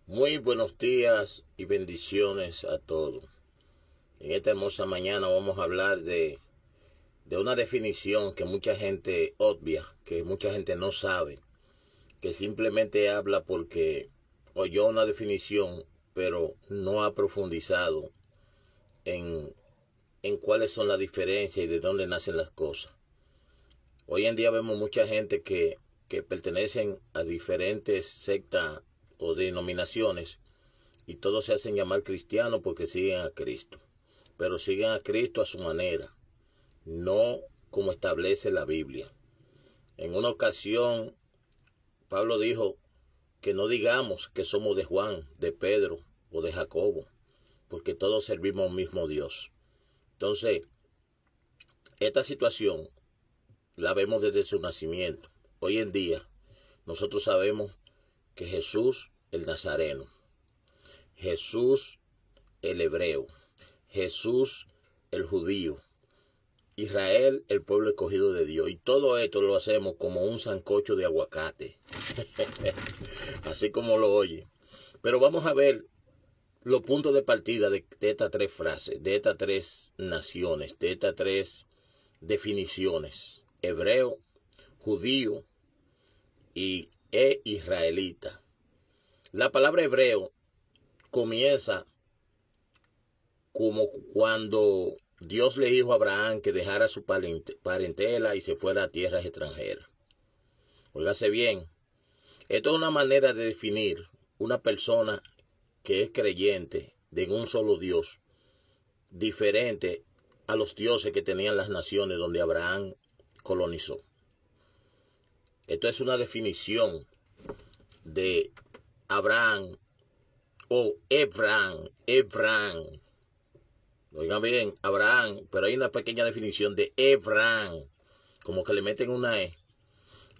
Muy buenos días y bendiciones a todos. En esta hermosa mañana vamos a hablar de una definición que mucha gente obvia, que mucha gente no sabe, que simplemente habla porque oyó una definición, pero no ha profundizado en, en cuáles son las diferencias y de dónde nacen las cosas. Hoy en día vemos mucha gente que pertenecen a diferentes sectas o denominaciones y todos se hacen llamar cristianos porque siguen a Cristo. Pero siguen a Cristo a su manera, no como establece la Biblia. En una ocasión, Pablo dijo que no digamos que somos de Juan, de Pedro o de Jacobo, porque todos servimos al mismo Dios. Entonces, esta situación la vemos desde su nacimiento. Hoy en día, nosotros sabemos que Jesús, el Nazareno, Jesús, el hebreo, Jesús, el judío, Israel, el pueblo escogido de Dios. Y todo esto lo hacemos como un sancocho de aguacate. Así como lo oye. Pero vamos a ver los puntos de partida de estas tres frases, de estas tres naciones, de estas tres definiciones. Hebreo, judío e israelita. La palabra hebreo comienza como cuando Dios le dijo a Abraham que dejara su parentela y se fuera a tierras extranjeras. Óigase bien, esto es una manera de definir una persona que es creyente de un solo Dios, diferente a los dioses que tenían las naciones donde Abraham colonizó. Esto es una definición de Abraham o Ebram. Oigan bien, Abraham, pero hay una pequeña definición de Ebram, como que le meten una E.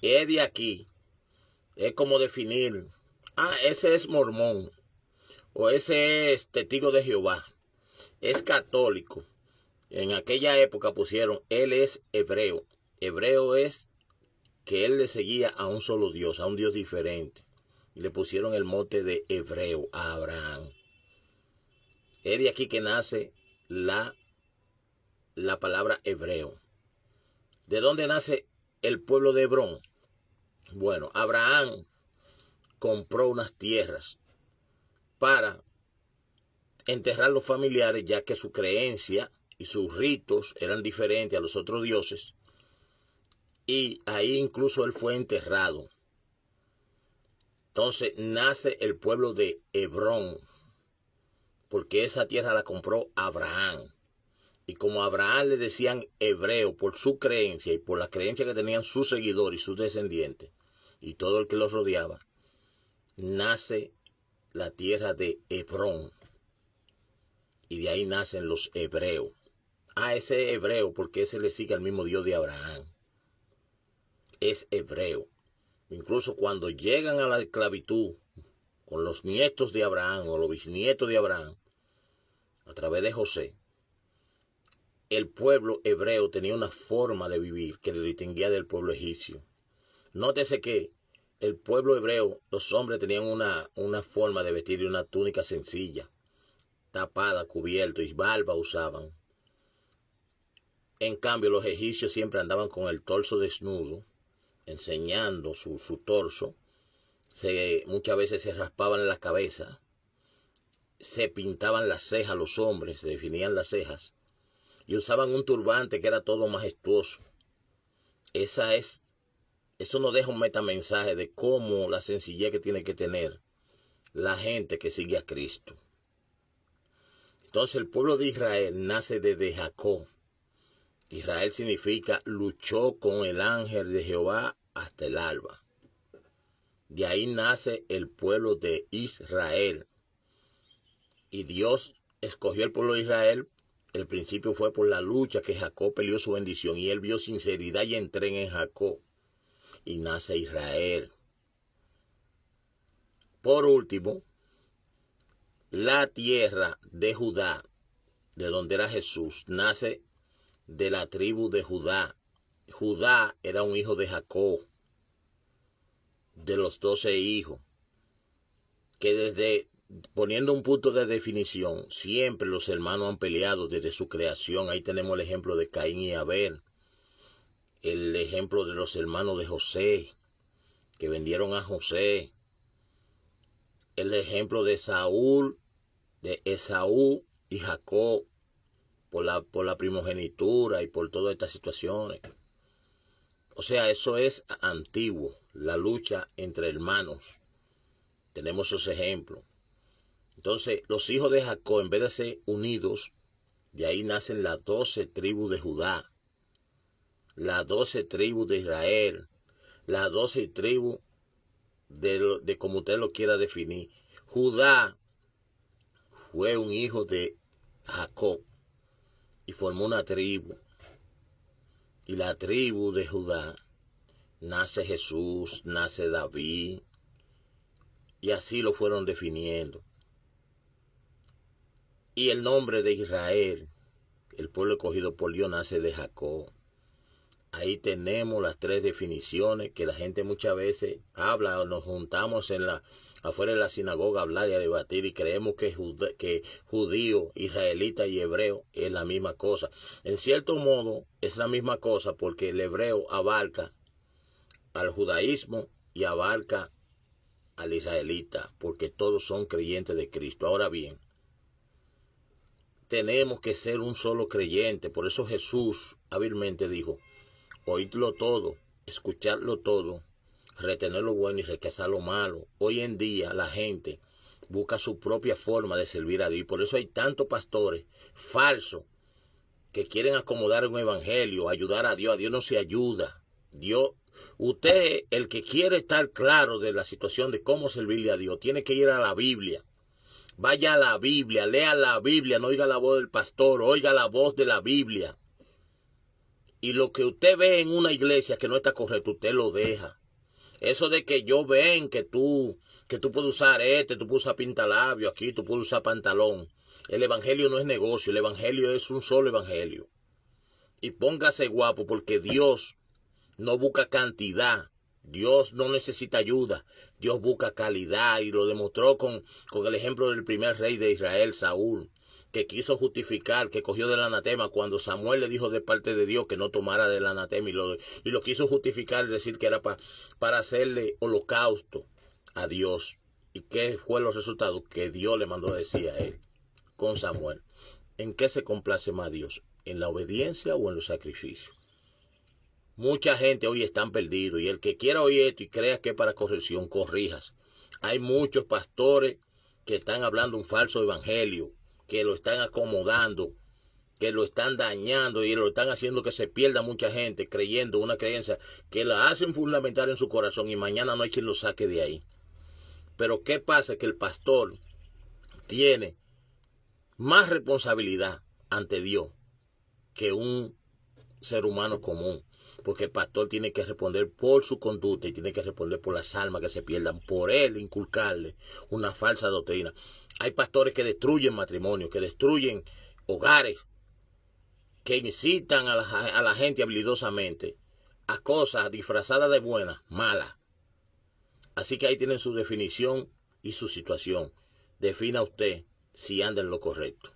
Es de aquí, es como definir, ese es mormón, o ese es testigo de Jehová, es católico. En aquella época pusieron, él es hebreo. Hebreo es que él le seguía a un solo Dios, a un Dios diferente. Y le pusieron el mote de hebreo a Abraham. Es de aquí que nace la palabra hebreo. ¿De dónde nace el pueblo de Hebrón? Bueno, Abraham compró unas tierras para enterrar los familiares, ya que su creencia y sus ritos eran diferentes a los otros dioses. Y ahí incluso él fue enterrado. Entonces nace el pueblo de Hebrón, porque esa tierra la compró Abraham. Y como a Abraham le decían hebreo por su creencia y por la creencia que tenían sus seguidores y sus descendientes y todo el que los rodeaba, nace la tierra de Hebrón. Y de ahí nacen los hebreos. Ese hebreo porque ese le sigue al mismo Dios de Abraham. Es hebreo. Incluso cuando llegan a la esclavitud con los nietos de Abraham o los bisnietos de Abraham, a través de José, el pueblo hebreo tenía una forma de vivir que le distinguía del pueblo egipcio. Nótese que el pueblo hebreo, los hombres tenían una forma de vestir y una túnica sencilla, tapada, cubierto y barba usaban. En cambio, los egipcios siempre andaban con el torso desnudo, enseñando su torso. Muchas veces se raspaban la cabeza, se pintaban las cejas los hombres, se definían las cejas, y usaban un turbante que era todo majestuoso. Eso nos deja un metamensaje de cómo la sencillez que tiene que tener la gente que sigue a Cristo. Entonces el pueblo de Israel nace desde Jacob. Israel significa luchó con el ángel de Jehová hasta el alba. De ahí nace el pueblo de Israel. Y Dios escogió el pueblo de Israel. El principio fue por la lucha que Jacob peleó su bendición. Y él vio sinceridad y entrega en Jacob. Y nace Israel. Por último, la tierra de Judá, de donde era Jesús, nace de la tribu de Judá. Judá era un hijo de Jacob, de los 12 hijos, que desde poniendo un punto de definición, siempre los hermanos han peleado desde su creación. Ahí tenemos el ejemplo de Caín y Abel, el ejemplo de los hermanos de José, que vendieron a José, el ejemplo de Esaú y Jacob, por la primogenitura y por todas estas situaciones. O sea, eso es antiguo, la lucha entre hermanos. Tenemos esos ejemplos. Entonces, los hijos de Jacob, en vez de ser unidos, de ahí nacen las 12 tribus de Judá, las 12 tribus de Israel, las 12 tribus de como usted lo quiera definir. Judá fue un hijo de Jacob y formó una tribu. Y la tribu de Judá nace Jesús, nace David, y así lo fueron definiendo. Y el nombre de Israel, el pueblo escogido por Dios, nace de Jacob. Ahí tenemos las tres definiciones que la gente muchas veces habla, o nos juntamos afuera de la sinagoga a hablar y a debatir y creemos que judío, israelita y hebreo es la misma cosa. En cierto modo es la misma cosa porque el hebreo abarca al judaísmo y abarca al israelita, porque todos son creyentes de Cristo. Ahora bien, tenemos que ser un solo creyente. Por eso Jesús hábilmente dijo: oídlo todo, escucharlo todo, retener lo bueno y rechazar lo malo. Hoy en día la gente busca su propia forma de servir a Dios. Y por eso hay tantos pastores falsos que quieren acomodar un evangelio, ayudar a Dios. A Dios no se ayuda. Usted, el que quiere estar claro de la situación de cómo servirle a Dios, tiene que ir a la Biblia. Vaya a la Biblia, lea la Biblia, no oiga la voz del pastor, oiga la voz de la Biblia. Y lo que usted ve en una iglesia que no está correcto, usted lo deja. Eso de que yo ven que tú puedes usar tú puedes usar pintalabio aquí, tú puedes usar pantalón. El evangelio no es negocio, el evangelio es un solo evangelio. Y póngase guapo, porque Dios no busca cantidad. Dios no necesita ayuda. Dios busca calidad, y lo demostró con el ejemplo del primer rey de Israel, Saúl, que quiso justificar, que cogió del anatema cuando Samuel le dijo de parte de Dios que no tomara del anatema, y lo quiso justificar, decir que era para hacerle holocausto a Dios. ¿Y qué fue los resultados? Que Dios le mandó a decir a él con Samuel: ¿en qué se complace más Dios? ¿En la obediencia o en los sacrificios? Mucha gente hoy están perdidos, y el que quiera oír esto y crea que es para corrección, corrijas. Hay muchos pastores que están hablando un falso evangelio, que lo están acomodando, que lo están dañando y lo están haciendo que se pierda mucha gente creyendo una creencia que la hacen fundamental en su corazón, y mañana no hay quien lo saque de ahí. Pero ¿qué pasa? Que el pastor tiene más responsabilidad ante Dios que un ser humano común, porque el pastor tiene que responder por su conducta y tiene que responder por las almas que se pierdan, por él inculcarle una falsa doctrina. Hay pastores que destruyen matrimonios, que destruyen hogares, que incitan a la gente habilidosamente a cosas disfrazadas de buenas, malas. Así que ahí tienen su definición y su situación. Defina usted si anda en lo correcto.